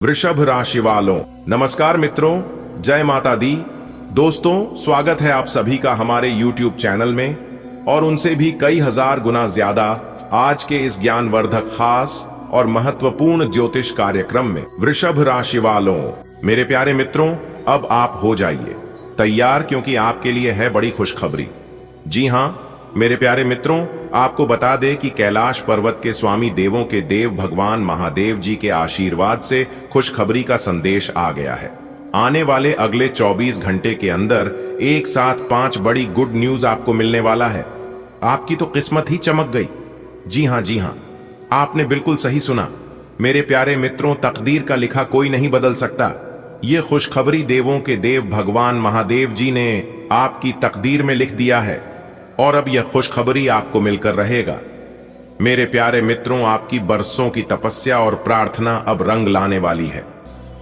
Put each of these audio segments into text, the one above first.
वृषभ राशि वालों, नमस्कार मित्रों, जय माता दी। दोस्तों, स्वागत है आप सभी का हमारे YouTube चैनल में और उनसे भी कई हजार गुना ज्यादा आज के इस ज्ञानवर्धक खास और महत्वपूर्ण ज्योतिष कार्यक्रम में। वृषभ राशि वालों, मेरे प्यारे मित्रों, अब आप हो जाइए तैयार, क्योंकि आपके लिए है बड़ी खुशखबरी। जी हाँ मेरे प्यारे मित्रों, आपको बता दें कि कैलाश पर्वत के स्वामी देवों के देव भगवान महादेव जी के आशीर्वाद से खुशखबरी का संदेश आ गया है। आने वाले अगले 24 घंटे के अंदर एक साथ 5 बड़ी गुड न्यूज आपको मिलने वाला है। आपकी तो किस्मत ही चमक गई। जी हाँ, आपने बिल्कुल सही सुना मेरे प्यारे मित्रों, तकदीर का लिखा कोई नहीं बदल सकता। ये खुशखबरी देवों के देव भगवान महादेव जी ने आपकी तकदीर में लिख दिया है और अब यह खुशखबरी आपको मिलकर रहेगा। मेरे प्यारे मित्रों, आपकी बरसों की तपस्या और प्रार्थना अब रंग लाने वाली है।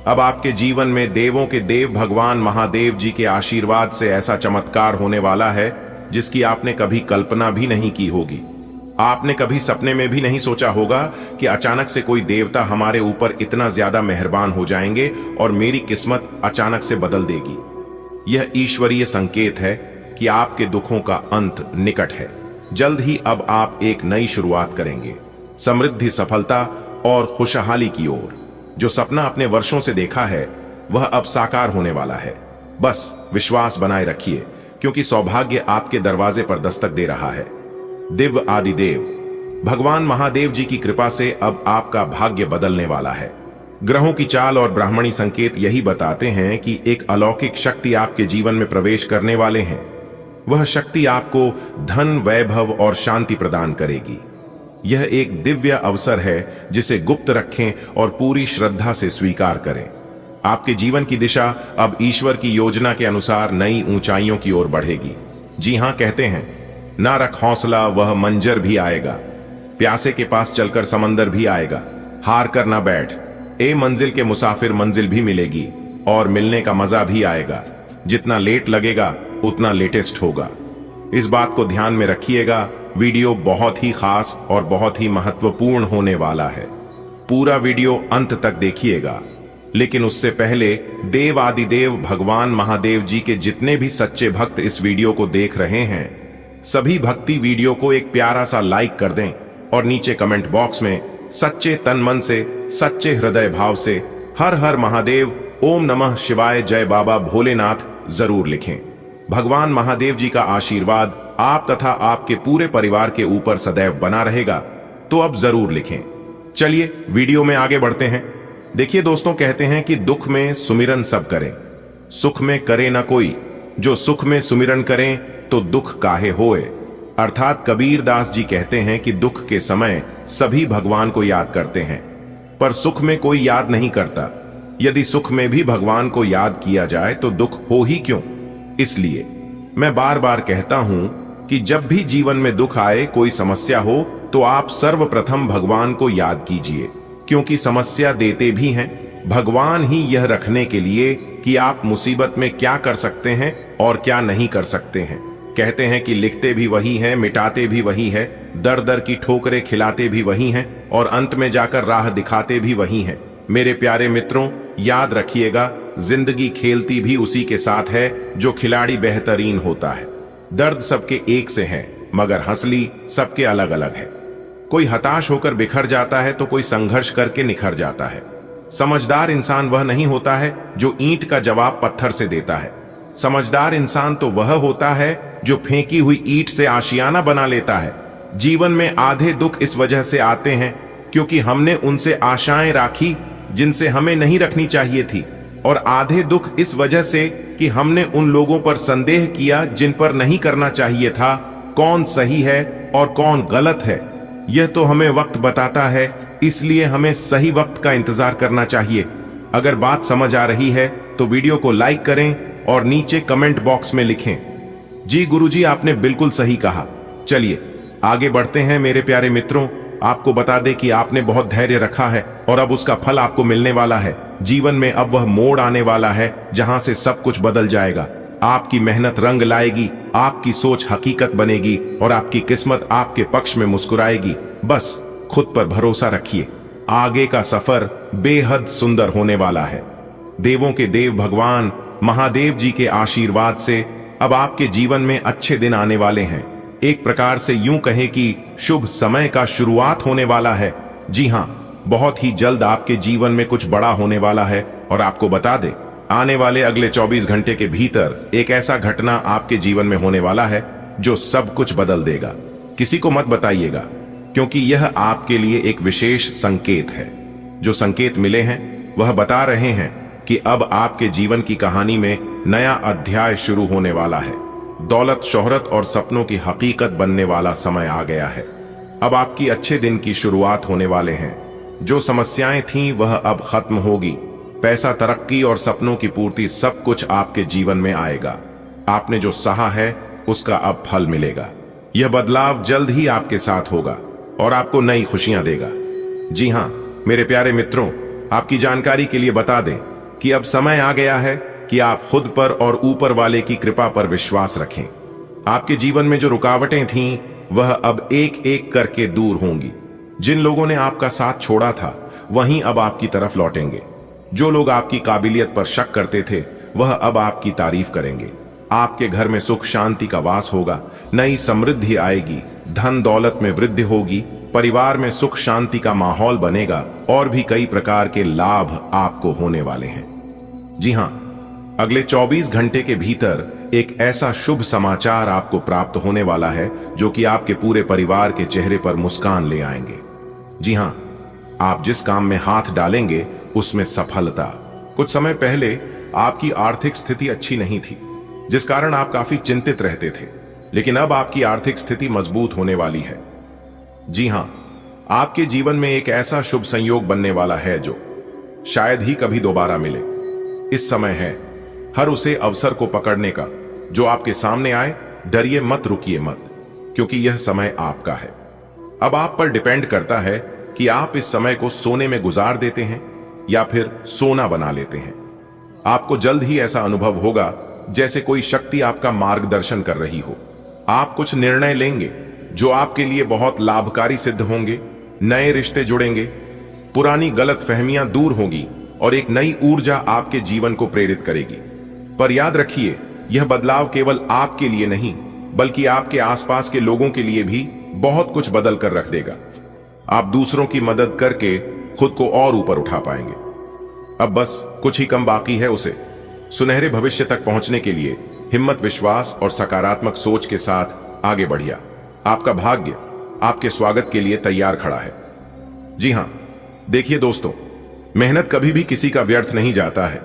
अब आपके जीवन में देवों के देव भगवान महादेव जी के आशीर्वाद से ऐसा चमत्कार होने वाला है जिसकी आपने कभी कल्पना भी नहीं की होगी। आपने कभी सपने में भी नहीं सोचा होगा कि अचानक से कोई देवता हमारे ऊपर इतना ज्यादा मेहरबान हो जाएंगे और मेरी किस्मत अचानक से बदल देगी। यह ईश्वरीय संकेत है कि आपके दुखों का अंत निकट है। जल्द ही अब आप एक नई शुरुआत करेंगे, समृद्धि, सफलता और खुशहाली की ओर। जो सपना आपने वर्षों से देखा है वह अब साकार होने वाला है। बस विश्वास बनाए रखिए, क्योंकि सौभाग्य आपके दरवाजे पर दस्तक दे रहा है। दिव्य आदिदेव भगवान महादेव जी की कृपा से अब आपका भाग्य बदलने वाला है। ग्रहों की चाल और ब्राह्मणी संकेत यही बताते हैं कि एक अलौकिक शक्ति आपके जीवन में प्रवेश करने वाले हैं। वह शक्ति आपको धन, वैभव और शांति प्रदान करेगी। यह एक दिव्य अवसर है जिसे गुप्त रखें और पूरी श्रद्धा से स्वीकार करें। आपके जीवन की दिशा अब ईश्वर की योजना के अनुसार नई ऊंचाइयों की ओर बढ़ेगी। जी हाँ, कहते हैं ना रख हौसला, वह मंजर भी आएगा। प्यासे के पास चलकर समंदर भी आएगा। हार कर ना बैठ, ए मंजिल के मुसाफिर, मंजिल भी मिलेगी और मिलने का मजा भी आएगा। जितना लेट लगेगा उतना लेटेस्ट होगा। इस बात को ध्यान में रखिएगा। वीडियो बहुत ही खास और बहुत ही महत्वपूर्ण होने वाला है। पूरा वीडियो अंत तक देखिएगा। लेकिन उससे पहले देव आदिदेव भगवान महादेव जी के जितने भी सच्चे भक्त इस वीडियो को देख रहे हैं, सभी भक्ति वीडियो को एक प्यारा सा लाइक कर दें और नीचे कमेंट बॉक्स में सच्चे तन मन से, सच्चे हृदय भाव से हर हर महादेव, ओम नमः शिवाय, जय बाबा भोलेनाथ जरूर लिखें। भगवान महादेव जी का आशीर्वाद आप तथा आपके पूरे परिवार के ऊपर सदैव बना रहेगा, तो अब जरूर लिखें। चलिए वीडियो में आगे बढ़ते हैं। देखिए दोस्तों, कहते हैं कि दुख में सुमिरन सब करें, सुख में करे ना कोई। जो सुख में सुमिरन करें तो दुख काहे होए। अर्थात कबीर दास जी कहते हैं कि दुख के समय सभी भगवान को याद करते हैं, पर सुख में कोई याद नहीं करता। यदि सुख में भी भगवान को याद किया जाए तो दुख हो ही क्यों। इसलिए मैं बार बार कहता हूं कि जब भी जीवन में दुख आए, कोई समस्या हो, तो आप सर्वप्रथम भगवान को याद कीजिए, क्योंकि समस्या देते भी हैं भगवान ही, यह रखने के लिए कि आप मुसीबत में क्या कर सकते हैं और क्या नहीं कर सकते हैं। कहते हैं कि लिखते भी वही हैं, मिटाते भी वही है, दर दर की ठोकरें खिलाते भी वही हैं और अंत में जाकर राह दिखाते भी वही हैं। मेरे प्यारे मित्रों, याद रखिएगा, जिंदगी खेलती भी उसी के साथ है जो खिलाड़ी बेहतरीन होता है। दर्द सबके एक से है, मगर हंसली सबके अलग अलग है। कोई हताश होकर बिखर जाता है तो कोई संघर्ष करके निखर जाता है। समझदार इंसान वह नहीं होता है जो ईंट का जवाब पत्थर से देता है। समझदार इंसान तो वह होता है जो फेंकी हुई ईंट से आशियाना बना लेता है। जीवन में आधे दुख इस वजह से आते हैं क्योंकि हमने उनसे आशाएं राखी जिनसे हमें नहीं रखनी चाहिए थी, और आधे दुख इस वजह से कि हमने उन लोगों पर संदेह किया जिन पर नहीं करना चाहिए था। कौन सही है और कौन गलत है, यह तो हमें वक्त बताता है, इसलिए हमें सही वक्त का इंतजार करना चाहिए। अगर बात समझ आ रही है तो वीडियो को लाइक करें और नीचे कमेंट बॉक्स में लिखें, जी गुरुजी आपने बिल्कुल सही कहा। चलिए आगे बढ़ते हैं मेरे प्यारे मित्रों। आपको बता दें कि आपने बहुत धैर्य रखा है और अब उसका फल आपको मिलने वाला है। जीवन में अब वह मोड़ आने वाला है जहां से सब कुछ बदल जाएगा। आपकी मेहनत रंग लाएगी, आपकी सोच हकीकत बनेगी और आपकी किस्मत आपके पक्ष में मुस्कुराएगी। बस खुद पर भरोसा रखिए। आगे का सफर बेहद सुंदर होने वाला है। देवों के देव भगवान महादेव जी के आशीर्वाद से अब आपके जीवन में अच्छे दिन आने वाले हैं। एक प्रकार से यूं कहें कि शुभ समय का शुरुआत होने वाला है। जी हां, बहुत ही जल्द आपके जीवन में कुछ बड़ा होने वाला है। और आपको बता दें, आने वाले अगले 24 घंटे के भीतर एक ऐसा घटना आपके जीवन में होने वाला है जो सब कुछ बदल देगा। किसी को मत बताइएगा, क्योंकि यह आपके लिए एक विशेष संकेत है। जो संकेत मिले हैं वह बता रहे हैं कि अब आपके जीवन की कहानी में नया अध्याय शुरू होने वाला है। दौलत, शोहरत और सपनों की हकीकत बनने वाला समय आ गया है। अब आपकी अच्छे दिन की शुरुआत होने वाले हैं। जो समस्याएं थीं वह अब खत्म होगी। पैसा, तरक्की और सपनों की पूर्ति, सब कुछ आपके जीवन में आएगा। आपने जो सहा है उसका अब फल मिलेगा। यह बदलाव जल्द ही आपके साथ होगा और आपको नई खुशियां देगा। जी हां मेरे प्यारे मित्रों, आपकी जानकारी के लिए बता दें कि अब समय आ गया है कि आप खुद पर और ऊपर वाले की कृपा पर विश्वास रखें। आपके जीवन में जो रुकावटें थीं वह अब एक एक करके दूर होंगी। जिन लोगों ने आपका साथ छोड़ा था वहीं अब आपकी तरफ लौटेंगे। जो लोग आपकी काबिलियत पर शक करते थे वह अब आपकी तारीफ करेंगे। आपके घर में सुख शांति का वास होगा। नई समृद्धि आएगी। धन दौलत में वृद्धि होगी। परिवार में सुख शांति का माहौल बनेगा और भी कई प्रकार के लाभ आपको होने वाले हैं। जी हां, अगले 24 घंटे के भीतर एक ऐसा शुभ समाचार आपको प्राप्त होने वाला है जो कि आपके पूरे परिवार के चेहरे पर मुस्कान ले आएंगे। जी हां, आप जिस काम में हाथ डालेंगे उसमें सफलता। कुछ समय पहले आपकी आर्थिक स्थिति अच्छी नहीं थी, जिस कारण आप काफी चिंतित रहते थे, लेकिन अब आपकी आर्थिक स्थिति मजबूत होने वाली है। जी हां, आपके जीवन में एक ऐसा शुभ संयोग बनने वाला है जो शायद ही कभी दोबारा मिले। इस समय है हर उसे अवसर को पकड़ने का। जो आपके सामने आए डरिए मत, रुकिए मत, क्योंकि यह समय आपका है। अब आप पर डिपेंड करता है कि आप इस समय को सोने में गुजार देते हैं या फिर सोना बना लेते हैं। आपको जल्द ही ऐसा अनुभव होगा जैसे कोई शक्ति आपका मार्गदर्शन कर रही हो। आप कुछ निर्णय लेंगे जो आपके लिए बहुत लाभकारी सिद्ध होंगे। नए रिश्ते जुड़ेंगे, पुरानी गलतफहमियां दूर होंगी और एक नई ऊर्जा आपके जीवन को प्रेरित करेगी। पर याद रखिए, यह बदलाव केवल आपके लिए नहीं बल्कि आपके आसपास के लोगों के लिए भी बहुत कुछ बदल कर रख देगा। आप दूसरों की मदद करके खुद को और ऊपर उठा पाएंगे। अब बस कुछ ही कम बाकी है उसे सुनहरे भविष्य तक पहुंचने के लिए। हिम्मत, विश्वास और सकारात्मक सोच के साथ आगे बढ़िया। आपका भाग्य आपके स्वागत के लिए तैयार खड़ा है। जी हां, देखिए दोस्तों, मेहनत कभी भी किसी का व्यर्थ नहीं जाता है।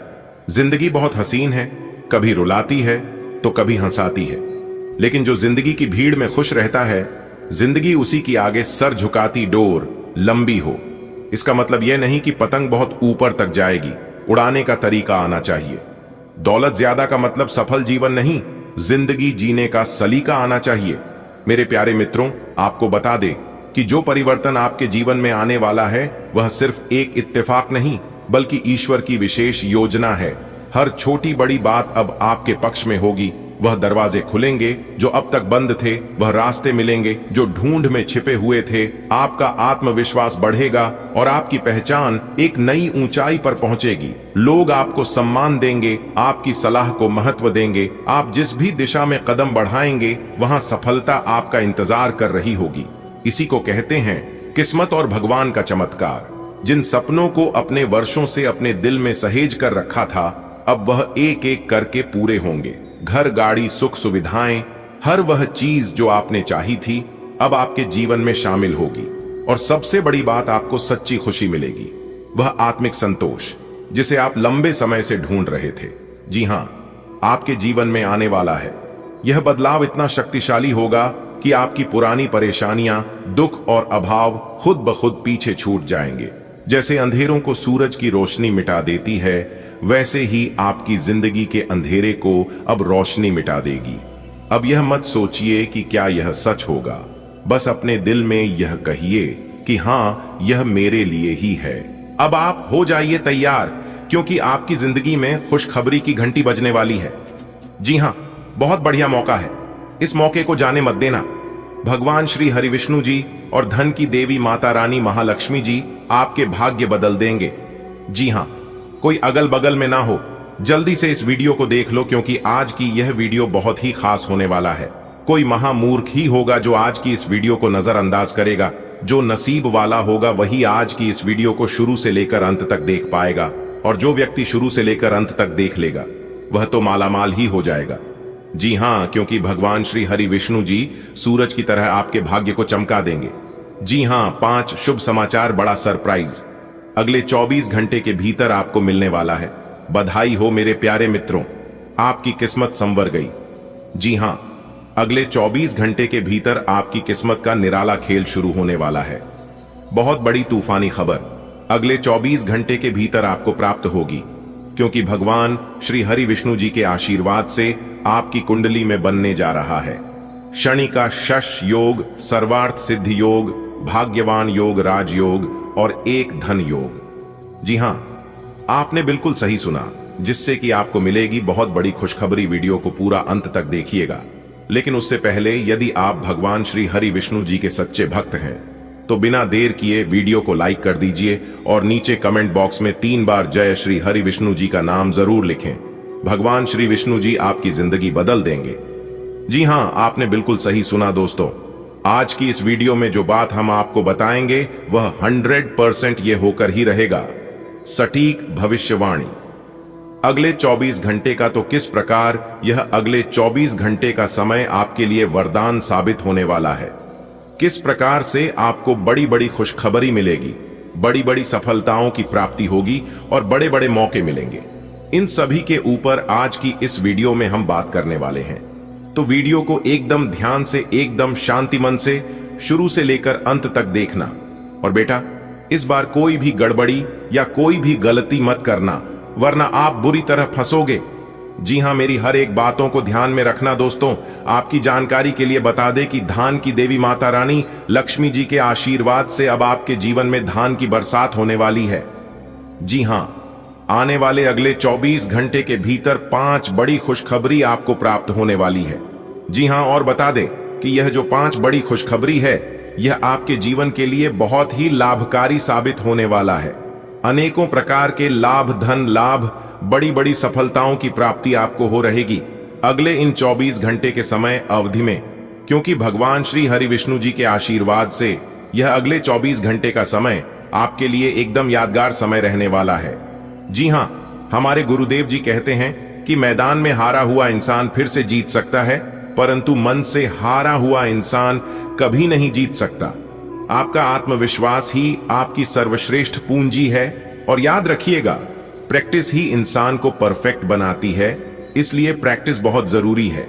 जिंदगी बहुत हसीन है, कभी रुलाती है तो कभी हंसाती है, लेकिन जो जिंदगी की भीड़ में खुश रहता है, जिंदगी उसी की आगे सर झुकाती डोर लंबी हो। इसका मतलब यह नहीं कि पतंग बहुत ऊपर तक जाएगी, उड़ाने का तरीका आना चाहिए। दौलत ज्यादा का मतलब सफल जीवन नहीं, जिंदगी जीने का सलीका आना चाहिए। मेरे प्यारे मित्रों, आपको बता दें कि जो परिवर्तन आपके जीवन में आने वाला है वह सिर्फ एक इत्तेफाक नहीं बल्कि ईश्वर की विशेष योजना है। हर छोटी बड़ी बात अब आपके पक्ष में होगी। वह दरवाजे खुलेंगे जो अब तक बंद थे, वह रास्ते मिलेंगे जो ढूंढ में छिपे हुए थे। आपका आत्मविश्वास बढ़ेगा और आपकी पहचान एक नई ऊंचाई पर पहुंचेगी। लोग आपको सम्मान देंगे, आपकी सलाह को महत्व देंगे। आप जिस भी दिशा में कदम बढ़ाएंगे वहां सफलता आपका इंतजार कर रही होगी। इसी को कहते हैं किस्मत और भगवान का चमत्कार। जिन सपनों को अपने वर्षों से अपने दिल में सहेज कर रखा था, अब वह एक एक करके पूरे होंगे। घर, गाड़ी, सुख सुविधाएं, हर वह चीज जो आपने चाही थी अब आपके जीवन में शामिल होगी। और सबसे बड़ी बात, आपको सच्ची खुशी मिलेगी, वह आत्मिक संतोष जिसे आप लंबे समय से ढूंढ रहे थे। जी हां, आपके जीवन में आने वाला है। यह बदलाव इतना शक्तिशाली होगा कि आपकी पुरानी परेशानियां, दुख और अभाव खुद ब खुद पीछे छूट जाएंगे। जैसे अंधेरों को सूरज की रोशनी मिटा देती है, वैसे ही आपकी जिंदगी के अंधेरे को अब रोशनी मिटा देगी। अब यह मत सोचिए कि क्या यह सच होगा, बस अपने दिल में यह कहिए कि हाँ, यह मेरे लिए ही है। अब आप हो जाइए तैयार, क्योंकि आपकी जिंदगी में खुशखबरी की घंटी बजने वाली है। जी हां, बहुत बढ़िया मौका है, इस मौके को जाने मत देना। भगवान श्री हरिविष्णु जी और धन की देवी माता रानी महालक्ष्मी जी आपके भाग्य बदल देंगे। जी हां, कोई अगल बगल में ना हो, जल्दी से इस वीडियो को देख लो, क्योंकि आज की यह वीडियो बहुत ही खास होने वाला है। कोई महामूर्ख ही होगा जो आज की इस वीडियो को नजरअंदाज करेगा। जो नसीब वाला होगा वही आज की इस वीडियो को शुरू से लेकर अंत तक देख पाएगा, और जो व्यक्ति शुरू से लेकर अंत तक देख लेगा वह तो मालामाल ही हो जाएगा। जी हां, क्योंकि भगवान श्री हरि विष्णु जी सूरज की तरह आपके भाग्य को चमका देंगे। जी हां, 5 शुभ समाचार, बड़ा सरप्राइज अगले 24 घंटे के भीतर आपको मिलने वाला है। बधाई हो मेरे प्यारे मित्रों, आपकी किस्मत संवर गई। जी हां, अगले 24 घंटे के भीतर आपकी किस्मत का निराला खेल शुरू होने वाला है। बहुत बड़ी तूफानी खबर अगले 24 घंटे के भीतर आपको प्राप्त होगी, क्योंकि भगवान श्री हरि विष्णु जी के आशीर्वाद से आपकी कुंडली में बनने जा रहा है शनि का शश योग, सर्वार्थ सिद्धि योग, भाग्यवान योग, राजयोग और एक धन योग। जी हां, आपने बिल्कुल सही सुना, जिससे कि आपको मिलेगी बहुत बड़ी खुशखबरी। वीडियो को पूरा अंत तक देखिएगा। लेकिन उससे पहले यदि आप भगवान श्री हरि विष्णु जी के सच्चे भक्त हैं तो बिना देर किए वीडियो को लाइक कर दीजिए और नीचे कमेंट बॉक्स में 3 बार जय श्री हरि विष्णु जी का नाम जरूर लिखें। भगवान श्री विष्णु जी आपकी जिंदगी बदल देंगे। जी हां, आपने बिल्कुल सही सुना दोस्तों। आज की इस वीडियो में जो बात हम आपको बताएंगे वह 100% ये होकर ही रहेगा सटीक भविष्यवाणी। अगले 24 घंटे का तो किस प्रकार यह अगले 24 घंटे का समय आपके लिए वरदान साबित होने वाला है। किस प्रकार से आपको बड़ी बड़ी खुशखबरी मिलेगी, बड़ी बड़ी सफलताओं की प्राप्ति होगी और बड़े बड़े मौके मिलेंगे। इन सभी के ऊपर आज की इस वीडियो में हम बात करने वाले हैं। तो वीडियो को एकदम ध्यान से, एकदम शांति मन से शुरू से लेकर अंत तक देखना। और बेटा, इस बार कोई भी गड़बड़ी या कोई भी गलती मत करना, वरना आप बुरी तरह फंसोगे। जी हां, मेरी हर एक बातों को ध्यान में रखना दोस्तों। आपकी जानकारी के लिए बता दें कि धान की देवी माता रानी लक्ष्मी जी के आशीर्वाद से अब आपके जीवन में धान की बरसात होने वाली है। जी हां, आने वाले अगले 24 घंटे के भीतर 5 बड़ी खुशखबरी आपको प्राप्त होने वाली है। जी हां, और बता दें कि यह जो 5 बड़ी खुशखबरी है यह आपके जीवन के लिए बहुत ही लाभकारी साबित होने वाला है। अनेकों प्रकार के लाभ, धन लाभ, बड़ी बड़ी सफलताओं की प्राप्ति आपको हो रहेगी अगले इन 24 घंटे के समय अवधि में, क्योंकि भगवान श्री हरि विष्णु जी के आशीर्वाद से यह अगले 24 घंटे का समय आपके लिए एकदम यादगार समय रहने वाला है। जी हां, हमारे गुरुदेव जी कहते हैं कि मैदान में हारा हुआ इंसान फिर से जीत सकता है, परंतु मन से हारा हुआ इंसान कभी नहीं जीत सकता। आपका आत्मविश्वास ही आपकी सर्वश्रेष्ठ पूंजी है। और याद रखिएगा, प्रैक्टिस ही इंसान को परफेक्ट बनाती है, इसलिए प्रैक्टिस बहुत जरूरी है।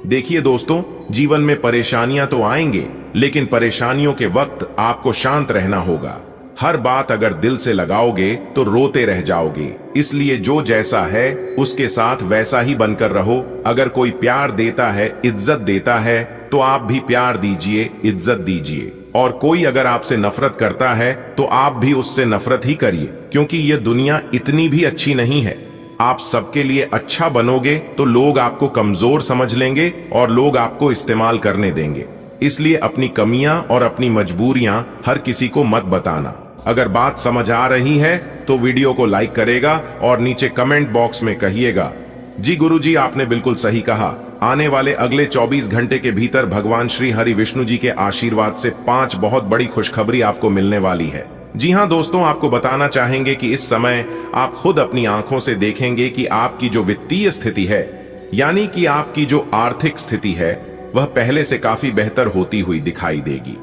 देखिए दोस्तों, जीवन में परेशानियां तो आएंगे, लेकिन परेशानियों के वक्त आपको शांत रहना होगा। हर बात अगर दिल से लगाओगे तो रोते रह जाओगे। इसलिए जो जैसा है उसके साथ वैसा ही बनकर रहो। अगर कोई प्यार देता है, इज्जत देता है, तो आप भी प्यार दीजिए, इज्जत दीजिए। और कोई अगर आपसे नफरत करता है तो आप भी उससे नफरत ही करिए, क्योंकि यह दुनिया इतनी भी अच्छी नहीं है। आप सबके लिए अच्छा बनोगे तो लोग आपको कमजोर समझ लेंगे और लोग आपको इस्तेमाल करने देंगे। इसलिए अपनी कमियां और अपनी मजबूरियां हर किसी को मत बताना। अगर बात समझ आ रही है तो वीडियो को लाइक करेगा और नीचे कमेंट बॉक्स में कहिएगा, जी गुरुजी आपने बिल्कुल सही कहा। आने वाले अगले 24 घंटे के भीतर भगवान श्री हरि विष्णु जी के आशीर्वाद से 5 बहुत बड़ी खुशखबरी आपको मिलने वाली है। जी हां दोस्तों, आपको बताना चाहेंगे कि इस समय आप खुद अपनी आंखों से देखेंगे कि आपकी जो वित्तीय स्थिति है, यानी कि आपकी जो आर्थिक स्थिति है, वह पहले से काफी बेहतर होती हुई दिखाई देगी।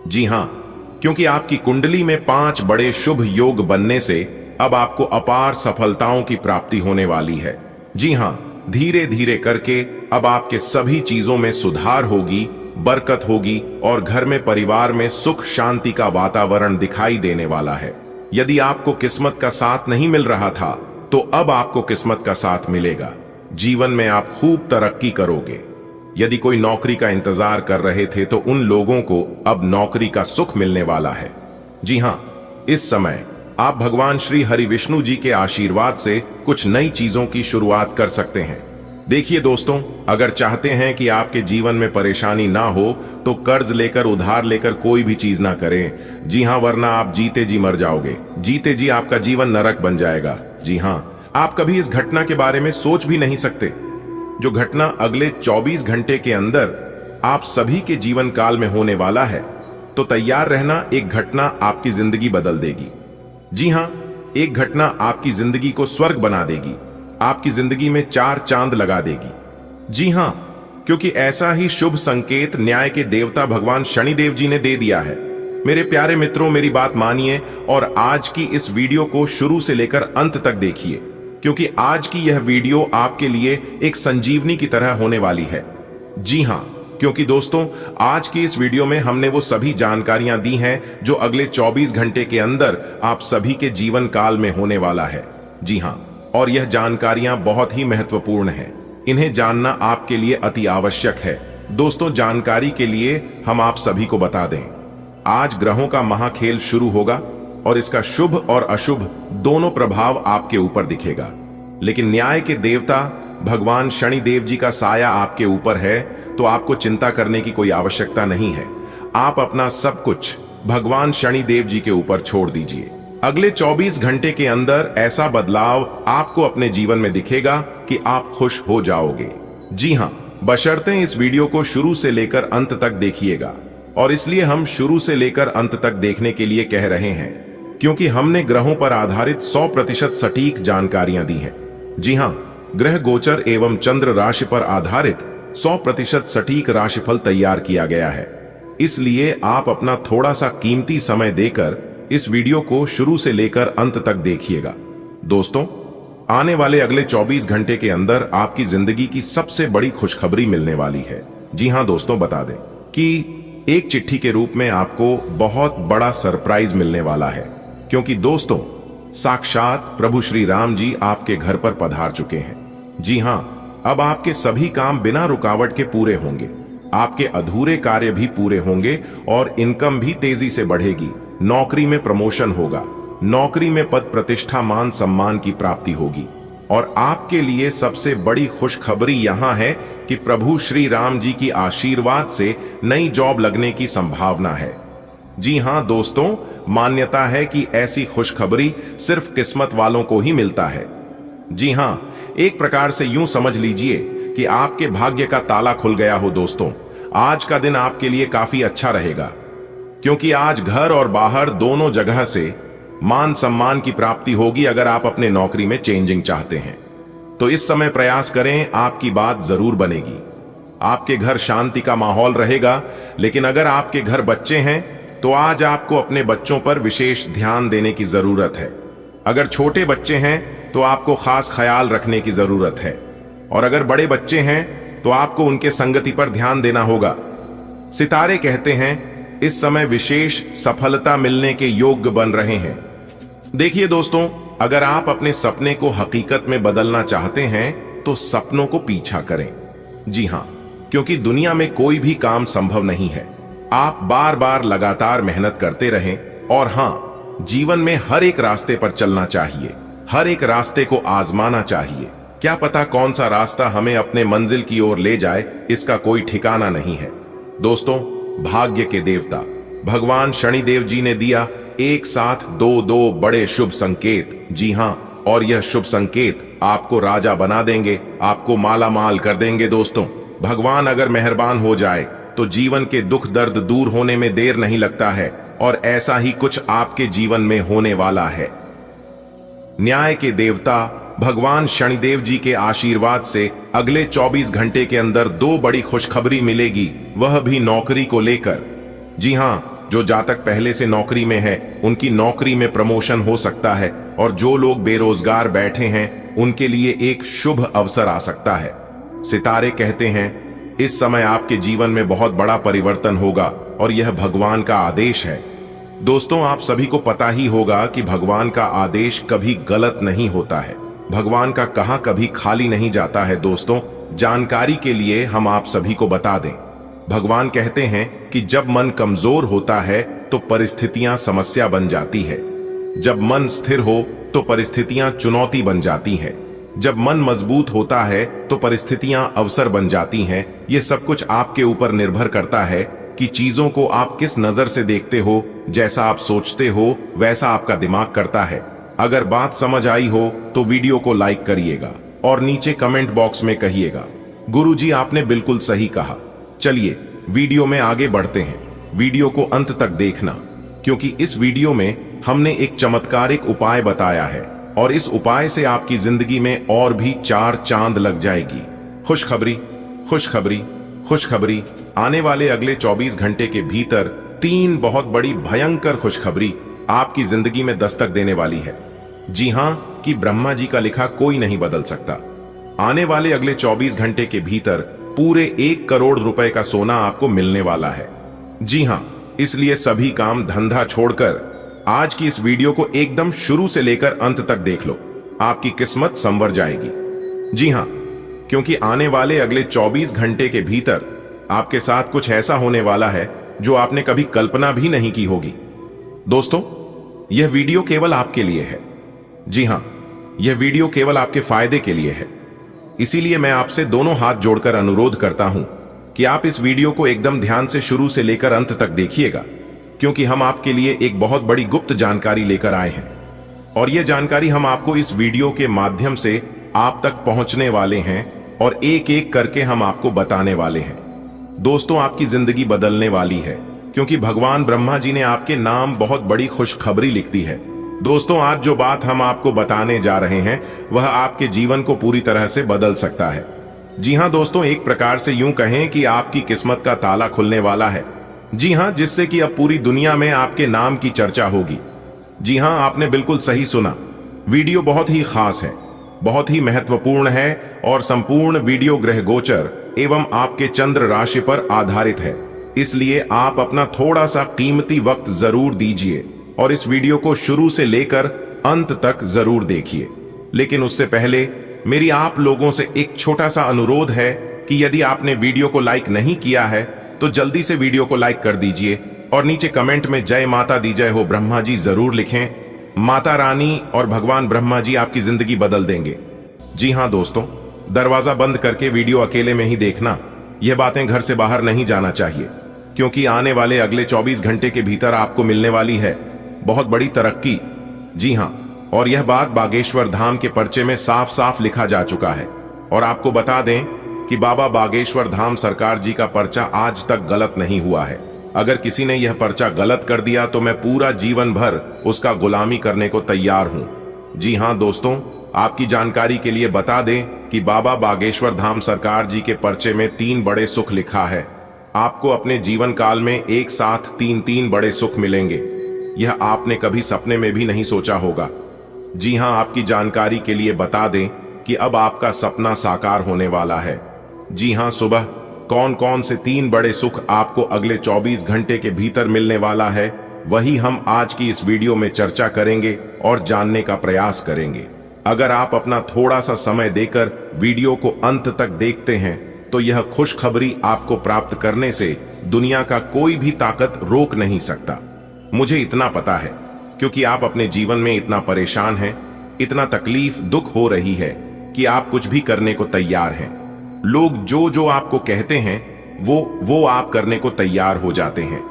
जी हां, क्योंकि आपकी कुंडली में 5 बड़े शुभ योग बनने से अब आपको अपार सफलताओं की प्राप्ति होने वाली है। जी हां, धीरे धीरे करके अब आपके सभी चीजों में सुधार होगी, बरकत होगी और घर में, परिवार में सुख शांति का वातावरण दिखाई देने वाला है। यदि आपको किस्मत का साथ नहीं मिल रहा था तो अब आपको किस्मत का साथ मिलेगा। जीवन में आप खूब तरक्की करोगे। यदि कोई नौकरी का इंतजार कर रहे थे तो उन लोगों को अब नौकरी का सुख मिलने वाला है। जी हां, इस समय आप भगवान श्री हरि विष्णु जी के आशीर्वाद से कुछ नई चीजों की शुरुआत कर सकते हैं। देखिए दोस्तों, अगर चाहते हैं कि आपके जीवन में परेशानी ना हो तो कर्ज लेकर उधार लेकर कोई भी चीज ना करें। जी हाँ, वरना आप जीते जी मर जाओगे, जीते जी आपका जीवन नरक बन जाएगा। जी हाँ, आप कभी इस घटना के बारे में सोच भी नहीं सकते जो घटना अगले 24 घंटे के अंदर आप सभी के जीवन काल में होने वाला है। तो तैयार रहना, एक घटना आपकी जिंदगी बदल देगी। जी हाँ, एक घटना आपकी जिंदगी को स्वर्ग बना देगी, आपकी जिंदगी में 4 चांद लगा देगी। जी हां, क्योंकि ऐसा ही शुभ संकेत न्याय के देवता भगवान शनिदेव जी ने दे दिया है। मेरे प्यारे मित्रों, मेरी बात मानिए और आज की इस वीडियो को शुरू से लेकर अंत तक देखिए, क्योंकि आज की यह वीडियो आपके लिए एक संजीवनी की तरह होने वाली है। जी हां, क्योंकि दोस्तों, आज की इस वीडियो में हमने वो सभी जानकारियां दी हैं जो अगले 24 घंटे के अंदर आप सभी के जीवन काल में होने वाला है। जी हां, और यह जानकारियां बहुत ही महत्वपूर्ण हैं। इन्हें जानना आपके लिए अति आवश्यक है। दोस्तों, जानकारी के लिए हम आप सभी को बता दें, आज ग्रहों का महाखेल शुरू होगा और इसका शुभ और अशुभ दोनों प्रभाव आपके ऊपर दिखेगा। लेकिन न्याय के देवता भगवान शनिदेव जी का साया आपके ऊपर है, तो आपको चिंता करने की कोई आवश्यकता नहीं है। आप अपना सब कुछ भगवान शनिदेव जी के ऊपर छोड़ दीजिए। अगले 24 घंटे के अंदर ऐसा बदलाव आपको अपने जीवन में दिखेगा कि आप खुश हो जाओगे। जी हां, बशर्ते इस वीडियो को शुरू से लेकर अंत तक देखिएगा। और इसलिए हम शुरू से लेकर अंत तक देखने के लिए कह रहे हैं, क्योंकि हमने ग्रहों पर आधारित 100% सटीक जानकारियां दी हैं। जी हां, ग्रह गोचर एवं चंद्र राशि पर आधारित 100% सटीक राशिफल तैयार किया गया है। इसलिए आप अपना थोड़ा सा कीमती समय देकर इस वीडियो को शुरू से लेकर अंत तक देखिएगा। दोस्तों, आने वाले अगले 24 घंटे के अंदर आपकी जिंदगी की सबसे बड़ी खुशखबरी मिलने वाली है। जी हां दोस्तों, बता दें कि एक चिट्ठी के रूप में आपको बहुत बड़ा सरप्राइज मिलने वाला है, क्योंकि दोस्तों, साक्षात प्रभु श्री राम जी आपके घर पर पधार चुके हैं। जी हां, अब आपके सभी काम बिना रुकावट के पूरे होंगे, आपके अधूरे कार्य भी पूरे होंगे और इनकम भी तेजी से बढ़ेगी। नौकरी में प्रमोशन होगा, नौकरी में पद प्रतिष्ठा मान सम्मान की प्राप्ति होगी। और आपके लिए सबसे बड़ी खुशखबरी यहां है कि प्रभु श्री राम जी की आशीर्वाद से नई जॉब लगने की संभावना है। जी हां दोस्तों, मान्यता है कि ऐसी खुशखबरी सिर्फ किस्मत वालों को ही मिलता है। जी हां, एक प्रकार से यूं समझ लीजिए कि आपके भाग्य का ताला खुल गया हो। दोस्तों, आज का दिन आपके लिए काफी अच्छा रहेगा, क्योंकि आज घर और बाहर दोनों जगह से मान सम्मान की प्राप्ति होगी। अगर आप अपने नौकरी में चेंजिंग चाहते हैं तो इस समय प्रयास करें, आपकी बात जरूर बनेगी। आपके घर शांति का माहौल रहेगा। लेकिन अगर आपके घर बच्चे हैं तो आज आपको अपने बच्चों पर विशेष ध्यान देने की जरूरत है। अगर छोटे बच्चे हैं तो आपको खास ख्याल रखने की जरूरत है, और अगर बड़े बच्चे हैं तो आपको उनके संगति पर ध्यान देना होगा। सितारे कहते हैं इस समय विशेष सफलता मिलने के योग्य बन रहे हैं। देखिए दोस्तों, अगर आप अपने सपने को हकीकत में बदलना चाहते हैं तो सपनों को पीछा करें। जी हां, क्योंकि दुनिया में कोई भी काम संभव नहीं है। आप बार बार लगातार मेहनत करते रहें, और हां, जीवन में हर एक रास्ते पर चलना चाहिए, हर एक रास्ते को आजमाना चाहिए। क्या पता कौन सा रास्ता हमें अपने मंजिल की ओर ले जाए, इसका कोई ठिकाना नहीं है। दोस्तों, भाग्य के देवता भगवान शनिदेव जी ने दिया एक साथ दो बड़े शुभ संकेत। जी हां, और यह शुभ संकेत आपको राजा बना देंगे, आपको माला माल कर देंगे। दोस्तों, भगवान अगर मेहरबान हो जाए तो जीवन के दुख दर्द दूर होने में देर नहीं लगता है, और ऐसा ही कुछ आपके जीवन में होने वाला है। न्याय के देवता भगवान शनिदेव जी के आशीर्वाद से अगले 24 घंटे के अंदर 2 बड़ी खुशखबरी मिलेगी, वह भी नौकरी को लेकर। जी हां, जो जातक पहले से नौकरी में है उनकी नौकरी में प्रमोशन हो सकता है, और जो लोग बेरोजगार बैठे हैं उनके लिए एक शुभ अवसर आ सकता है। सितारे कहते हैं इस समय आपके जीवन में बहुत बड़ा परिवर्तन होगा, और यह भगवान का आदेश है। दोस्तों, आप सभी को पता ही होगा कि भगवान का आदेश कभी गलत नहीं होता है, भगवान का कहा कभी खाली नहीं जाता है। दोस्तों, जानकारी के लिए हम आप सभी को बता दें, भगवान कहते हैं कि जब मन कमजोर होता है तो परिस्थितियां समस्या बन जाती है, जब मन स्थिर हो तो परिस्थितियां चुनौती बन जाती है। जब मन मजबूत होता है तो परिस्थितियां अवसर बन जाती हैं। यह सब कुछ आपके ऊपर निर्भर करता है कि चीजों को आप किस नजर से देखते हो। जैसा आप सोचते हो वैसा आपका दिमाग करता है। अगर बात समझ आई हो तो वीडियो को लाइक करिएगा और नीचे कमेंट बॉक्स में कहिएगा, गुरुजी आपने बिल्कुल सही कहा। चलिए वीडियो में आगे बढ़ते हैं। वीडियो को अंत तक देखना, क्योंकि इस वीडियो में हमने एक चमत्कारिक उपाय बताया है और इस उपाय से आपकी जिंदगी में और भी 4 चांद लग जाएगी। खुशखबरी, खुशखबरी, खुशखबरी। आने वाले अगले 24 घंटे के भीतर 3 बहुत बड़ी भयंकर खुशखबरी आपकी जिंदगी में दस्तक देने वाली है। जी हां, कि ब्रह्मा जी का लिखा कोई नहीं बदल सकता। आने वाले अगले 24 घंटे के भीतर पूरे 1 करोड़ रुपए का सोना आपको मिलने वाला है। जी हां, इसलिए सभी काम धंधा छोड़कर आज की इस वीडियो को एकदम शुरू से लेकर अंत तक देख लो। आपकी किस्मत संवर जाएगी। जी हां, क्योंकि आने वाले अगले 24 घंटे के भीतर आपके साथ कुछ ऐसा होने वाला है जो आपने कभी कल्पना भी नहीं की होगी। दोस्तों, यह वीडियो केवल आपके लिए है। जी हां, यह वीडियो केवल आपके फायदे के लिए है। इसीलिए मैं आपसे दोनों हाथ जोड़कर अनुरोध करता हूं कि आप इस वीडियो को एकदम ध्यान से शुरू से लेकर अंत तक देखिएगा, क्योंकि हम आपके लिए एक बहुत बड़ी गुप्त जानकारी लेकर आए हैं और यह जानकारी हम आपको इस वीडियो के माध्यम से आप तक पहुंचने वाले हैं और एक एक करके हम आपको बताने वाले हैं। दोस्तों, आपकी जिंदगी बदलने वाली है, क्योंकि भगवान ब्रह्मा जी ने आपके नाम बहुत बड़ी खुशखबरी लिख दी है। दोस्तों, आज जो बात हम आपको बताने जा रहे हैं वह आपके जीवन को पूरी तरह से बदल सकता है। जी हां दोस्तों, एक प्रकार से यूं कहें कि आपकी किस्मत का ताला खुलने वाला है। जी हां, जिससे कि अब पूरी दुनिया में आपके नाम की चर्चा होगी। जी हां, आपने बिल्कुल सही सुना। वीडियो बहुत ही खास है, बहुत ही महत्वपूर्ण है और संपूर्ण वीडियो ग्रह गोचर एवं आपके चंद्र राशि पर आधारित है। इसलिए आप अपना थोड़ा सा कीमती वक्त जरूर दीजिए और इस वीडियो को शुरू से लेकर अंत तक जरूर देखिए। लेकिन उससे पहले मेरी आप लोगों से एक छोटा सा अनुरोध है कि यदि आपने वीडियो को लाइक नहीं किया है तो जल्दी से वीडियो को लाइक कर दीजिए और नीचे कमेंट में जय माता दी जय हो ब्रह्मा जी जरूर लिखें। माता रानी और भगवान ब्रह्मा जी आपकी जिंदगी बदल देंगे। जी हां दोस्तों, दरवाजा बंद करके वीडियो अकेले में ही देखना। यह बातें घर से बाहर नहीं जाना चाहिए, क्योंकि आने वाले अगले 24 घंटे के भीतर आपको मिलने वाली है बहुत बड़ी तरक्की। जी हां, और यह बात बागेश्वर धाम के पर्चे में साफ साफ लिखा जा चुका है। और आपको बता दें कि बाबा बागेश्वर धाम सरकार जी का पर्चा आज तक गलत नहीं हुआ है। अगर किसी ने यह पर्चा गलत कर दिया तो मैं पूरा जीवन भर उसका गुलामी करने को तैयार हूं। जी हां दोस्तों, आपकी जानकारी के लिए बता दें कि बाबा बागेश्वर धाम सरकार जी के पर्चे में 3 बड़े सुख लिखा है। आपको अपने जीवन काल में एक साथ 3 बड़े सुख मिलेंगे। यह आपने कभी सपने में भी नहीं सोचा होगा। जी हां, आपकी जानकारी के लिए बता दें कि अब आपका सपना साकार होने वाला है। जी हां, सुबह कौन कौन से 3 बड़े सुख आपको अगले 24 घंटे के भीतर मिलने वाला है, वही हम आज की इस वीडियो में चर्चा करेंगे और जानने का प्रयास करेंगे। अगर आप अपना थोड़ा सा समय देकर वीडियो को अंत तक देखते हैं तो यह खुशखबरी आपको प्राप्त करने से दुनिया का कोई भी ताकत रोक नहीं सकता। मुझे इतना पता है, क्योंकि आप अपने जीवन में इतना परेशान हैं, इतना तकलीफ दुख हो रही है कि आप कुछ भी करने को तैयार हैं। लोग जो जो आपको कहते हैं वो आप करने को तैयार हो जाते हैं,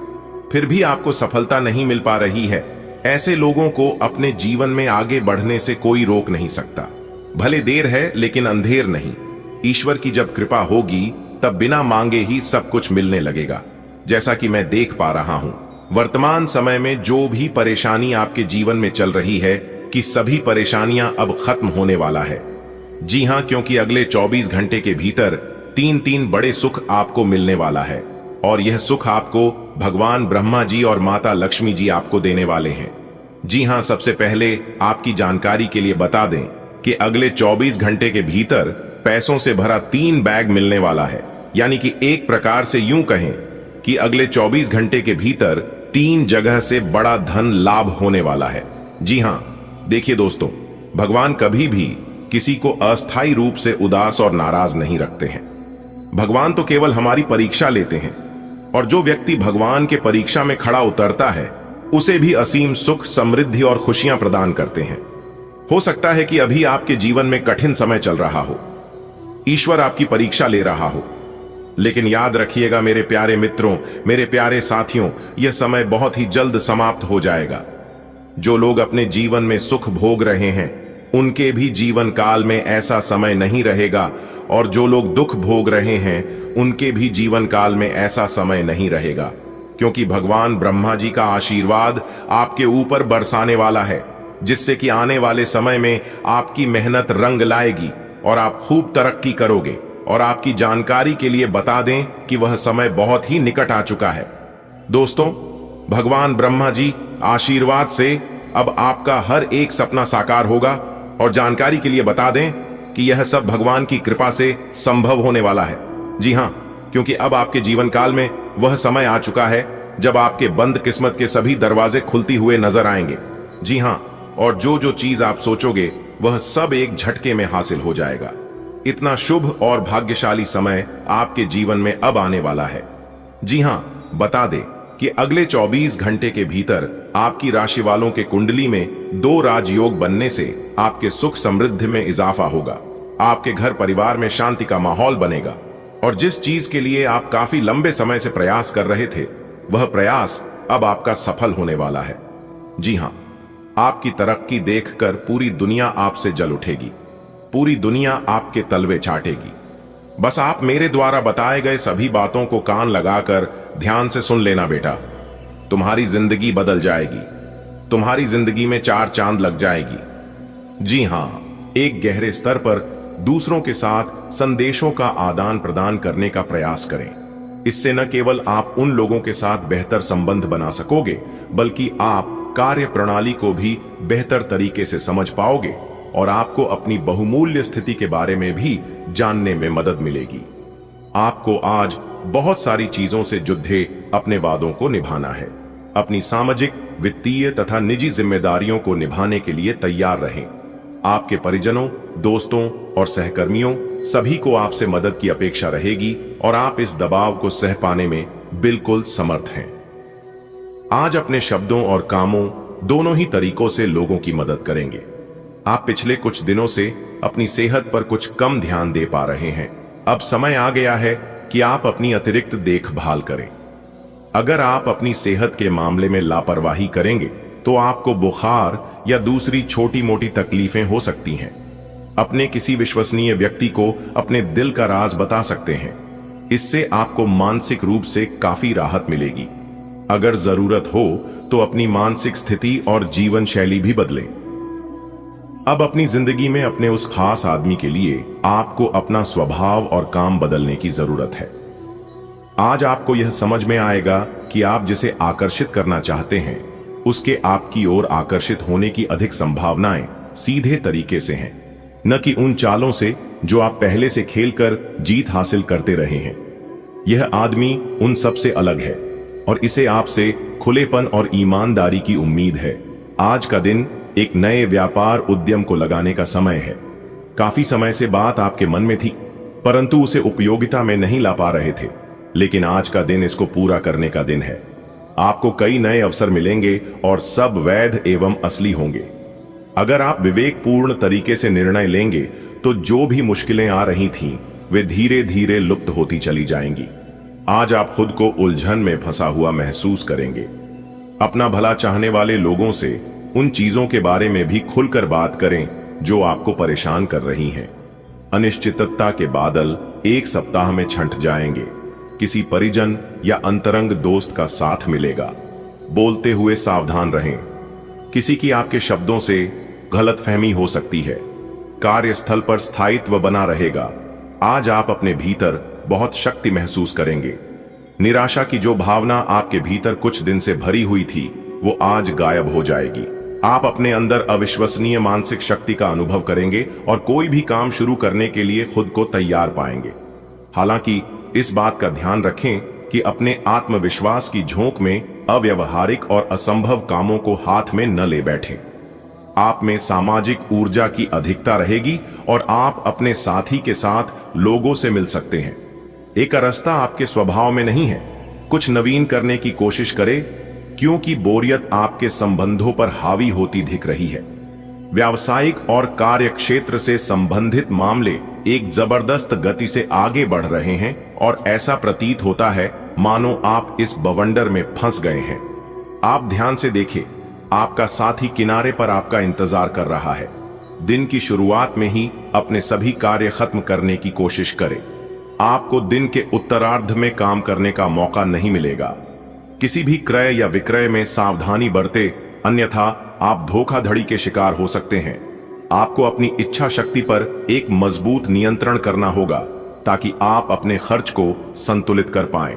फिर भी आपको सफलता नहीं मिल पा रही है। ऐसे लोगों को अपने जीवन में आगे बढ़ने से कोई रोक नहीं सकता। भले देर है लेकिन अंधेर नहीं। ईश्वर की जब कृपा होगी तब बिना मांगे ही सब कुछ मिलने लगेगा। जैसा कि मैं देख पा रहा हूं वर्तमान समय में जो भी परेशानी आपके जीवन में चल रही है कि सभी परेशानियां अब खत्म होने वाला है। जी हां, क्योंकि अगले 24 घंटे के भीतर 3 बड़े सुख आपको मिलने वाला है और यह सुख आपको भगवान ब्रह्मा जी और माता लक्ष्मी जी आपको देने वाले हैं। जी हां, सबसे पहले आपकी जानकारी के लिए बता दें कि अगले 24 घंटे के भीतर पैसों से भरा 3 बैग मिलने वाला है। यानी कि एक प्रकार से यूं कहें कि अगले 24 घंटे के भीतर 3 जगह से बड़ा धन लाभ होने वाला है। जी हां, देखिए दोस्तों, भगवान कभी भी किसी को अस्थायी रूप से उदास और नाराज नहीं रखते हैं। भगवान तो केवल हमारी परीक्षा लेते हैं और जो व्यक्ति भगवान के परीक्षा में खड़ा उतरता है उसे भी असीम सुख, समृद्धि और खुशियां प्रदान करते हैं। हो सकता है कि अभी आपके जीवन में कठिन समय चल रहा हो, ईश्वर आपकी परीक्षा ले रहा हो। लेकिन याद रखिएगा मेरे प्यारे मित्रों, मेरे प्यारे साथियों, यह समय बहुत ही जल्द समाप्त हो जाएगा। जो लोग अपने जीवन में सुख भोग रहे हैं उनके भी जीवन काल में ऐसा समय नहीं रहेगा, और जो लोग दुख भोग रहे हैं उनके भी जीवन काल में ऐसा समय नहीं रहेगा, क्योंकि भगवान ब्रह्मा जी का आशीर्वाद आपके ऊपर बरसाने वाला है, जिससे कि आने वाले समय में आपकी मेहनत रंग लाएगी और आप खूब तरक्की करोगे। और आपकी जानकारी के लिए बता दें कि वह समय बहुत ही निकट आ चुका है। दोस्तों, भगवान ब्रह्मा जी आशीर्वाद से अब आपका हर एक सपना साकार होगा, और जानकारी के लिए बता दें कि यह सब भगवान की कृपा से संभव होने वाला है। जी हां, क्योंकि अब आपके जीवन काल में वह समय आ चुका है जब आपके बंद किस्मत के सभी दरवाजे खुलती हुए नजर आएंगे। जी हां, और जो जो चीज आप सोचोगे वह सब एक झटके में हासिल हो जाएगा। इतना शुभ और भाग्यशाली समय आपके जीवन में अब आने वाला है। जी हां, बता दें कि अगले 24 घंटे के भीतर आपकी राशि वालों के कुंडली में 2 राजयोग बनने से आपके सुख समृद्धि में इजाफा होगा। आपके घर परिवार में शांति का माहौल बनेगा, और जिस चीज के लिए आप काफी लंबे समय से प्रयास कर रहे थे वह प्रयास अब आपका सफल होने वाला है। जी हां, आपकी तरक्की देखकर पूरी दुनिया आपसे जल उठेगी, पूरी दुनिया आपके तलवे चाटेगी। बस आप मेरे द्वारा बताए गए सभी बातों को कान लगाकर ध्यान से सुन लेना बेटा। तुम्हारी जिंदगी बदल जाएगी, तुम्हारी जिंदगी में 4 चांद लग जाएगी। जी हां, एक गहरे स्तर पर दूसरों के साथ संदेशों का आदान प्रदान करने का प्रयास करें। इससे न केवल आप उन लोगों के साथ बेहतर संबंध बना सकोगे, बल्कि आप कार्य प्रणाली को भी बेहतर तरीके से समझ पाओगे, और आपको अपनी बहुमूल्य स्थिति के बारे में भी जानने में मदद मिलेगी। आपको आज बहुत सारी चीजों से जुद्धे अपने वादों को निभाना है। अपनी सामाजिक, वित्तीय तथा निजी जिम्मेदारियों को निभाने के लिए तैयार रहें। आपके परिजनों, दोस्तों और सहकर्मियों सभी को आपसे मदद की अपेक्षा रहेगी, और आप इस दबाव को सह पाने में बिल्कुल समर्थ हैं। आज अपने शब्दों और कामों दोनों ही तरीकों से लोगों की मदद करेंगे। आप पिछले कुछ दिनों से अपनी सेहत पर कुछ कम ध्यान दे पा रहे हैं। अब समय आ गया है कि आप अपनी अतिरिक्त देखभाल करें। अगर आप अपनी सेहत के मामले में लापरवाही करेंगे तो आपको बुखार या दूसरी छोटी मोटी तकलीफें हो सकती हैं। अपने किसी विश्वसनीय व्यक्ति को अपने दिल का राज बता सकते हैं। इससे आपको मानसिक रूप से काफी राहत मिलेगी। अगर जरूरत हो तो अपनी मानसिक स्थिति और जीवन शैली भी बदलें। अब अपनी जिंदगी में अपने उस खास आदमी के लिए आपको अपना स्वभाव और काम बदलने की जरूरत है। आज आपको यह समझ में आएगा कि आप जिसे आकर्षित करना चाहते हैं उसके आपकी ओर आकर्षित होने की अधिक संभावनाएं सीधे तरीके से हैं, न कि उन चालों से जो आप पहले से खेलकर जीत हासिल करते रहे हैं। यह आदमी उन सब से अलग है, और इसे आपसे खुलेपन और ईमानदारी की उम्मीद है। आज का दिन एक नए व्यापार उद्यम को लगाने का समय है। काफी समय से बात आपके मन में थी, परंतु उसे उपयोगिता में नहीं ला पा रहे थे, लेकिन आज का दिन इसको पूरा करने का दिन है। आपको कई नए अवसर मिलेंगे और सब वैध एवं असली होंगे। अगर आप विवेकपूर्ण तरीके से निर्णय लेंगे तो जो भी मुश्किलें आ रही थीं, वे धीरे धीरे लुप्त होती चली जाएंगी। आज आप खुद को उलझन में फंसा हुआ महसूस करेंगे। अपना भला चाहने वाले लोगों से उन चीजों के बारे में भी खुलकर बात करें जो आपको परेशान कर रही हैं। अनिश्चितता के बादल एक सप्ताह में छंट जाएंगे। किसी परिजन या अंतरंग दोस्त का साथ मिलेगा। बोलते हुए सावधान रहें। किसी की आपके शब्दों से गलतफहमी हो सकती है। कार्यस्थल पर स्थायित्व बना रहेगा। आज आप अपने भीतर बहुत शक्ति महसूस करेंगे। निराशा की जो भावना आपके भीतर कुछ दिन से भरी हुई थी वो आज गायब हो जाएगी। आप अपने अंदर अविश्वसनीय मानसिक शक्ति का अनुभव करेंगे और कोई भी काम शुरू करने के लिए खुद को तैयार पाएंगे। हालांकि इस बात का ध्यान रखें कि अपने आत्मविश्वास की झोंक में अव्यवहारिक और असंभव कामों को हाथ में न ले बैठें। आप में सामाजिक ऊर्जा की अधिकता रहेगी और आप अपने साथी के साथ लोगों से मिल सकते हैं। एक अरसता आपके स्वभाव में नहीं है। कुछ नवीन करने की कोशिश करें, क्योंकि बोरियत आपके संबंधों पर हावी होती दिख रही है। व्यावसायिक और कार्य क्षेत्र से संबंधित मामले एक जबरदस्त गति से आगे बढ़ रहे हैं और ऐसा प्रतीत होता है मानो आप इस बवंडर में फंस गए हैं। आप ध्यान से देखें, आपका साथी किनारे पर आपका इंतजार कर रहा है। दिन की शुरुआत में ही अपने सभी कार्य खत्म करने की कोशिश करें। आपको दिन के उत्तरार्ध में काम करने का मौका नहीं मिलेगा। किसी भी क्रय या विक्रय में सावधानी बरते, अन्यथा आप धोखाधड़ी के शिकार हो सकते हैं। आपको अपनी इच्छा शक्ति पर एक मजबूत नियंत्रण करना होगा ताकि आप अपने खर्च को संतुलित कर पाएं।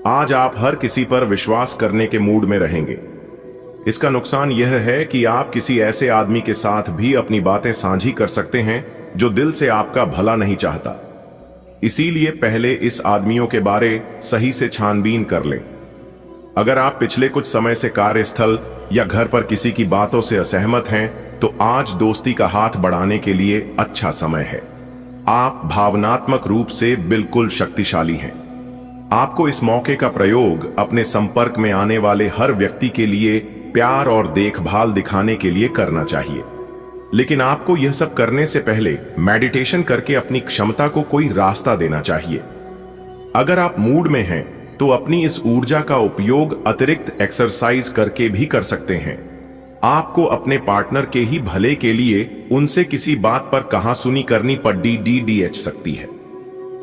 आज आप हर किसी पर विश्वास करने के मूड में रहेंगे। इसका नुकसान यह है कि आप किसी ऐसे आदमी के साथ भी अपनी बातें साझी कर सकते हैं जो दिल से आपका भला नहीं चाहता। इसीलिए पहले इस आदमियों के बारे सही से छानबीन कर लें। अगर आप पिछले कुछ समय से कार्यस्थल या घर पर किसी की बातों से असहमत हैं, तो आज दोस्ती का हाथ बढ़ाने के लिए अच्छा समय है। आप भावनात्मक रूप से बिल्कुल शक्तिशाली हैं। आपको इस मौके का प्रयोग अपने संपर्क में आने वाले हर व्यक्ति के लिए प्यार और देखभाल दिखाने के लिए करना चाहिए। लेकिन आपको यह सब करने से पहले मेडिटेशन करके अपनी क्षमता को कोई रास्ता देना चाहिए। अगर आप मूड में हैं तो अपनी इस ऊर्जा का उपयोग अतिरिक्त एक्सरसाइज करके भी कर सकते हैं। आपको अपने पार्टनर के ही भले के लिए उनसे किसी बात पर कहासुनी करनी पड़ सकती है।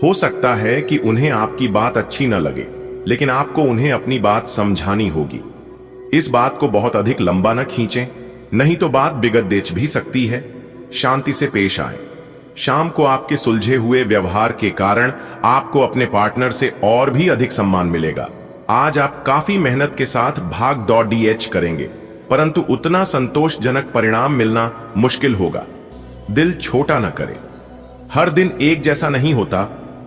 हो सकता है कि उन्हें आपकी बात अच्छी न लगे, लेकिन आपको उन्हें अपनी बात समझानी होगी। इस बात को बहुत अधिक लंबा न खींचें, नहीं तो बात बिगड़ भी सकती है। शांति से पेश आएं। शाम को आपके सुलझे हुए व्यवहार के कारण आपको अपने पार्टनर से और भी अधिक सम्मान मिलेगा। आज आप काफी मेहनत के साथ भाग दौड़ करेंगे, परंतु उतना संतोषजनक परिणाम मिलना मुश्किल होगा। दिल छोटा न करें। हर दिन एक जैसा नहीं होता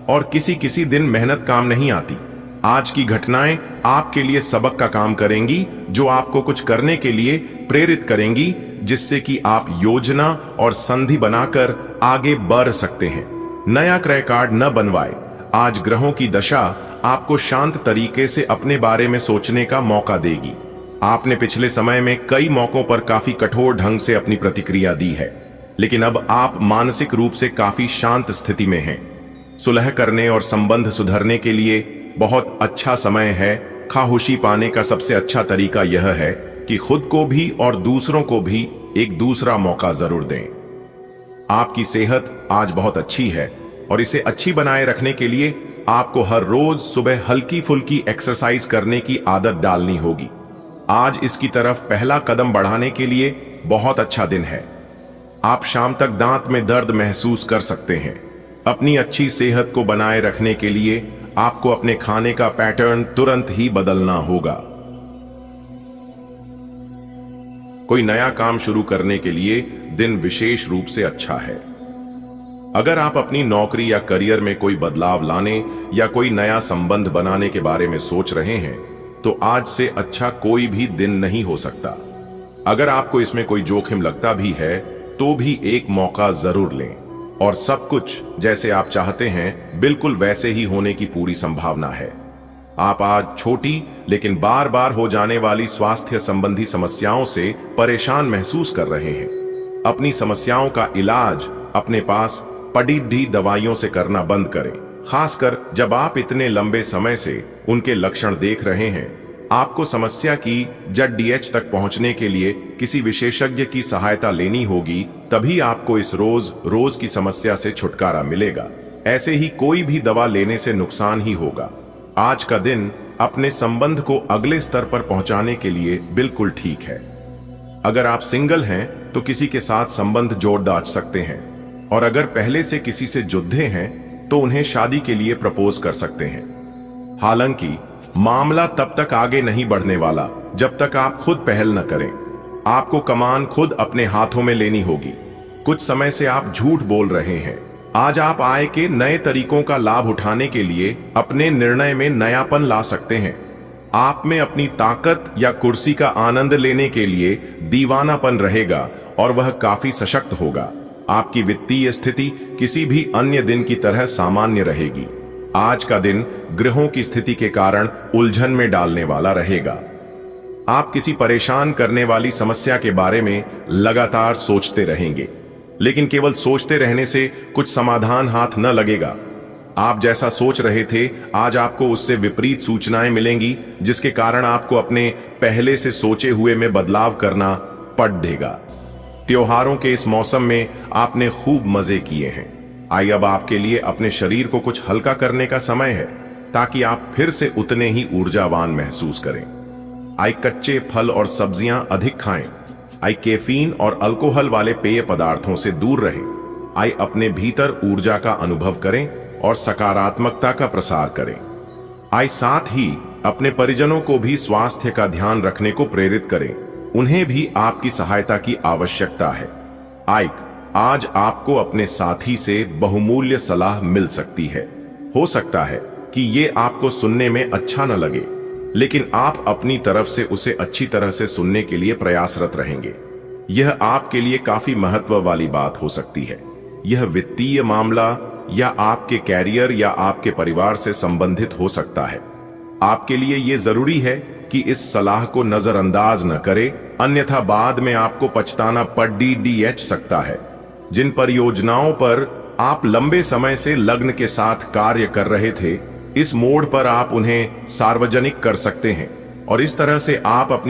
और किसी दिन मेहनत काम नहीं आती। आज की घटनाएं आपके लिए सबक का काम करेंगी, जो आपको कुछ करने के लिए प्रेरित करेंगी, जिससे कि आप योजना और संधि बनाकर आगे बढ़ सकते हैं। नया क्रय कार्ड न बनवाए। आज ग्रहों की दशा आपको शांत तरीके से अपने बारे में सोचने का मौका देगी। आपने पिछले समय में कई मौकों पर काफी कठोर ढंग से अपनी प्रतिक्रिया दी है, लेकिन अब आप मानसिक रूप से काफी शांत स्थिति में हैं। सुलह करने और संबंध सुधरने के लिए बहुत अच्छा समय है। खामोशी पाने का सबसे अच्छा तरीका यह है कि खुद को भी और दूसरों को भी एक दूसरा मौका जरूर दें। आपकी सेहत आज बहुत अच्छी है और इसे अच्छी बनाए रखने के लिए आपको हर रोज सुबह हल्की फुल्की एक्सरसाइज करने की आदत डालनी होगी। आज इसकी तरफ पहला कदम बढ़ाने के लिए बहुत अच्छा दिन है। आप शाम तक दांत में दर्द महसूस कर सकते हैं। अपनी अच्छी सेहत को बनाए रखने के लिए आपको अपने खाने का पैटर्न तुरंत ही बदलना होगा। कोई नया काम शुरू करने के लिए दिन विशेष रूप से अच्छा है। अगर आप अपनी नौकरी या करियर में कोई बदलाव लाने या कोई नया संबंध बनाने के बारे में सोच रहे हैं, तो आज से अच्छा कोई भी दिन नहीं हो सकता। अगर आपको इसमें कोई जोखिम लगता भी है, तो भी एक मौका जरूर लें और सब कुछ जैसे आप चाहते हैं बिल्कुल वैसे ही होने की पूरी संभावना है। आप आज छोटी लेकिन बार बार हो जाने वाली स्वास्थ्य संबंधी समस्याओं से परेशान महसूस कर रहे हैं। अपनी समस्याओं का इलाज अपने पास पड़ी दवाइयों से करना बंद करें, खासकर जब आप इतने लंबे समय से उनके लक्षण देख रहे हैं। आपको समस्या की जड़ तक पहुंचने के लिए किसी विशेषज्ञ की सहायता लेनी होगी, तभी आपको इस रोज की समस्या से छुटकारा मिलेगा। ऐसे ही कोई भी दवा लेने से नुकसान ही होगा। आज का दिन अपने संबंध को अगले स्तर पर पहुंचाने के लिए बिल्कुल ठीक है। अगर आप सिंगल हैं तो किसी के साथ संबंध जोड़ डाल सकते हैं, और अगर पहले से किसी से जुड़े हैं तो उन्हें शादी के लिए प्रपोज कर सकते हैं। हालांकि मामला तब तक आगे नहीं बढ़ने वाला जब तक आप खुद पहल न करें। आपको कमान खुद अपने हाथों में लेनी होगी। कुछ समय से आप झूठ बोल रहे हैं। आज आप आय के नए तरीकों का लाभ उठाने के लिए अपने निर्णय में नयापन ला सकते हैं। आप में अपनी ताकत या कुर्सी का आनंद लेने के लिए दीवानापन रहेगा और वह काफी सशक्त होगा। आपकी वित्तीय स्थिति किसी भी अन्य दिन की तरह सामान्य रहेगी। आज का दिन ग्रहों की स्थिति के कारण उलझन में डालने वाला रहेगा। आप किसी परेशान करने वाली समस्या के बारे में लगातार सोचते रहेंगे, लेकिन केवल सोचते रहने से कुछ समाधान हाथ न लगेगा। आप जैसा सोच रहे थे, आज आपको उससे विपरीत सूचनाएं मिलेंगी, जिसके कारण आपको अपने पहले से सोचे हुए में बदलाव करना पड़ देगा। त्योहारों के इस मौसम में आपने खूब मजे किए हैं। आइए अब आपके लिए अपने शरीर को कुछ हल्का करने का समय है, ताकि आप फिर से उतने ही ऊर्जावान महसूस करें। आइए कच्चे फल और सब्जियां अधिक खाएं। आइए कैफीन और अल्कोहल वाले पेय पदार्थों से दूर रहें। आइए अपने भीतर ऊर्जा का अनुभव करें और सकारात्मकता का प्रसार करें। आइए साथ ही अपने परिजनों को भी स्वास्थ्य का ध्यान रखने को प्रेरित करें। उन्हें भी आपकी सहायता की आवश्यकता है। आइए आज आपको अपने साथी से बहुमूल्य सलाह मिल सकती है। हो सकता है कि ये आपको सुनने में अच्छा न लगे, लेकिन आप अपनी तरफ से उसे अच्छी तरह से सुनने के लिए प्रयासरत रहेंगे। यह आपके लिए काफी महत्व वाली बात हो सकती है। यह वित्तीय मामला या आपके कैरियर या आपके परिवार से संबंधित हो सकता है। आपके लिए यह जरूरी है कि इस सलाह को नजरअंदाज न करें, अन्यथा बाद में आपको पछताना पड़ सकता है। जिन परियोजनाओं पर आप लंबे समय से लग्न के साथ कार्य कर रहे थे, इस मोड़ पर आप उन्हें सार्वजनिक कर सकते हैं और इस तरह से आप अपनी